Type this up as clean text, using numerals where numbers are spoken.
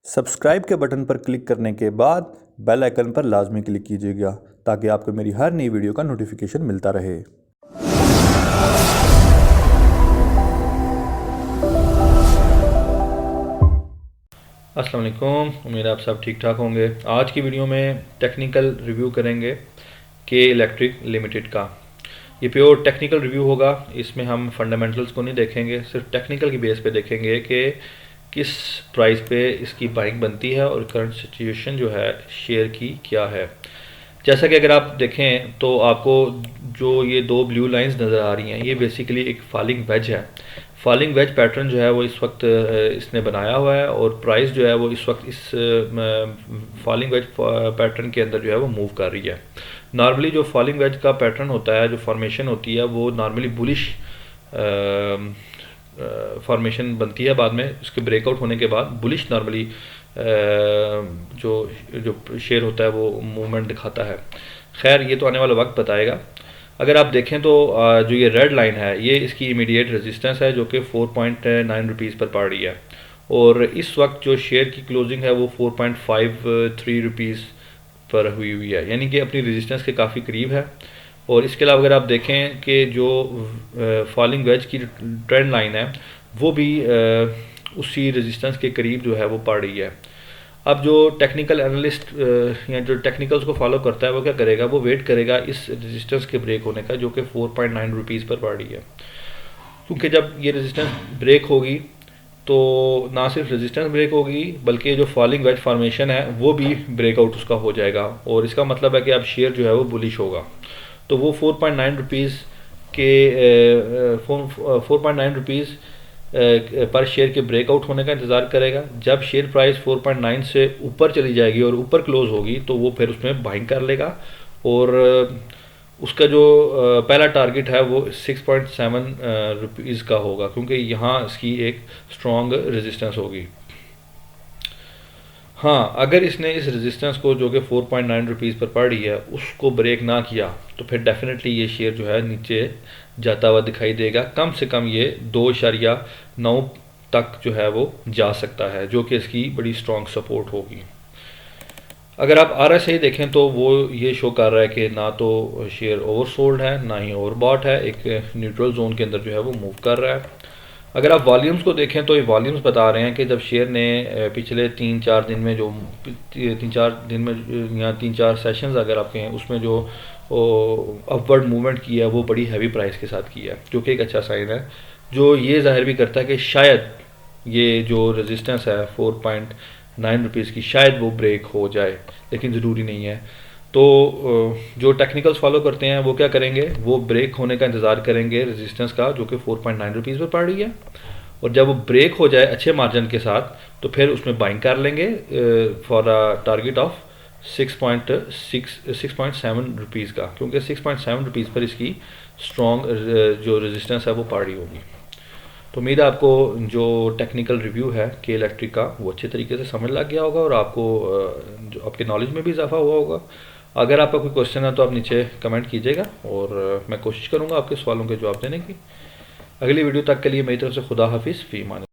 Subscribe के button पर click करने के बाद बेल आइकन पर लाजमी क्लिक कीजिएगा ताकि आपको मेरी हर नई वीडियो का नोटिफिकेशन मिलता रहे। अस्सलाम वालेकुम, उम्मीद है आप सब ठीक ठाक होंगे। आज की वीडियो में टेक्निकल रिव्यू करेंगे के इलेक्ट्रिक लिमिटेड का। ये प्योर टेक्निकल रिव्यू होगा, इसमें हम फंडामेंटल्स को नहीं देखेंगे, सिर्फ टेक्निकल की बेस पे देखेंगे कि किस प्राइस पे इसकी बाइंग बनती है और करंट सिचुएशन जो है शेयर की क्या है। जैसा कि अगर आप देखें तो आपको जो ये दो ब्लू लाइंस नज़र आ रही हैं, ये बेसिकली एक फॉलिंग वेज है। फॉलिंग वेज पैटर्न जो है वो इस वक्त इसने बनाया हुआ है और प्राइस जो है वो इस वक्त इस फॉलिंग वेज पैटर्न के अंदर जो है वो मूव कर रही है। नॉर्मली जो फॉलिंग वेज का पैटर्न होता है, जो फॉर्मेशन होती है, वो नॉर्मली बुलिश फॉर्मेशन बनती है। बाद में उसके ब्रेकआउट होने के बाद बुलिश नॉर्मली जो जो शेयर होता है वो मूवमेंट दिखाता है। खैर, ये तो आने वाला वक्त बताएगा। अगर आप देखें तो जो ये रेड लाइन है, ये इसकी इमीडिएट रेजिस्टेंस है जो कि 4.9 रुपीज़ पर पड़ रही है और इस वक्त जो शेयर की क्लोजिंग है वो 4.53 रुपीज़ पर हुई है, यानी कि अपनी रेजिस्टेंस के काफ़ी करीब है। और इसके अलावा अगर आप देखें कि जो फॉलिंग वेज की ट्रेंड लाइन है वो भी उसी रेजिस्टेंस के करीब जो है वो पड़ रही है। अब जो टेक्निकल एनालिस्ट या जो टेक्निकल्स को फॉलो करता है वो क्या करेगा, वो वेट करेगा इस रेजिस्टेंस के ब्रेक होने का जो कि 4.9 रुपीज़ पर पड़ रही है। क्योंकि जब ये रेजिस्टेंस ब्रेक होगी तो ना सिर्फ रेजिस्टेंस ब्रेक होगी बल्कि जो फॉलिंग वेज फॉर्मेशन है वो भी ब्रेकआउट उसका हो जाएगा और इसका मतलब है कि अब शेयर जो है वो बुलिश होगा। तो वो 4.9 रुपीज़ के 4.9 रुपीज़ पर शेयर के ब्रेकआउट होने का इंतज़ार करेगा। जब शेयर प्राइस 4.9 से ऊपर चली जाएगी और ऊपर क्लोज होगी तो वो फिर उसमें बाइंग कर लेगा और उसका जो पहला टारगेट है वो 6.7 रुपीज़ का होगा, क्योंकि यहाँ इसकी एक स्ट्रॉन्ग रेजिस्टेंस होगी। हाँ, अगर इसने इस रेजिस्टेंस को जो कि 4.9 रुपीज़ पर पड़ रही है उसको ब्रेक ना किया तो फिर डेफिनेटली ये शेयर जो है नीचे जाता हुआ दिखाई देगा। कम से कम ये 2.9 तक जो है वो जा सकता है, जो कि इसकी बड़ी स्ट्रॉन्ग सपोर्ट होगी। अगर आप RSI देखें तो वो ये शो कर रहा है कि ना तो शेयर ओवरसोल्ड है ना ही ओवरबॉट है, एक न्यूट्रल जोन के अंदर जो है वो मूव कर रहा है। अगर आप वॉल्यूम्स को देखें तो ये वॉल्यूम्स बता रहे हैं कि जब शेयर ने पिछले 3-4 दिन में जो 3-4 दिन में या 3-4 सेशंस अगर आप कहें उसमें जो अपवर्ड मूवमेंट की है वो बड़ी हैवी प्राइस के साथ की है, जो कि एक अच्छा साइन है, जो ये जाहिर भी करता है कि शायद ये जो रेजिस्टेंस है 4.9 रुपीज़ की शायद वो ब्रेक हो जाए, लेकिन ज़रूरी नहीं है। तो जो टेक्निकल्स फॉलो करते हैं वो क्या करेंगे, वो ब्रेक होने का इंतज़ार करेंगे रेजिस्टेंस का जो कि 4.9 रुपीज़ पर पड़ रही है और जब वो ब्रेक हो जाए अच्छे मार्जिन के साथ तो फिर उसमें बाइंग कर लेंगे for a target of 6.7 rupees का, क्योंकि 6.7 रुपीज़ पर इसकी स्ट्रॉन्ग जो रेजिस्टेंस है वो पड़ रही होगी। तो उम्मीद है आपको जो टेक्निकल रिव्यू है के इलेक्ट्रिक का वो अच्छे तरीके से समझ लग गया होगा और आपको जो आपके नॉलेज में भी इजाफा हुआ होगा। अगर आपका कोई क्वेश्चन है तो आप नीचे कमेंट कीजिएगा और मैं कोशिश करूँगा आपके सवालों के जवाब देने की। अगली वीडियो तक के लिए मेरी तरफ से खुदा हाफिज़, फ़ी अमान।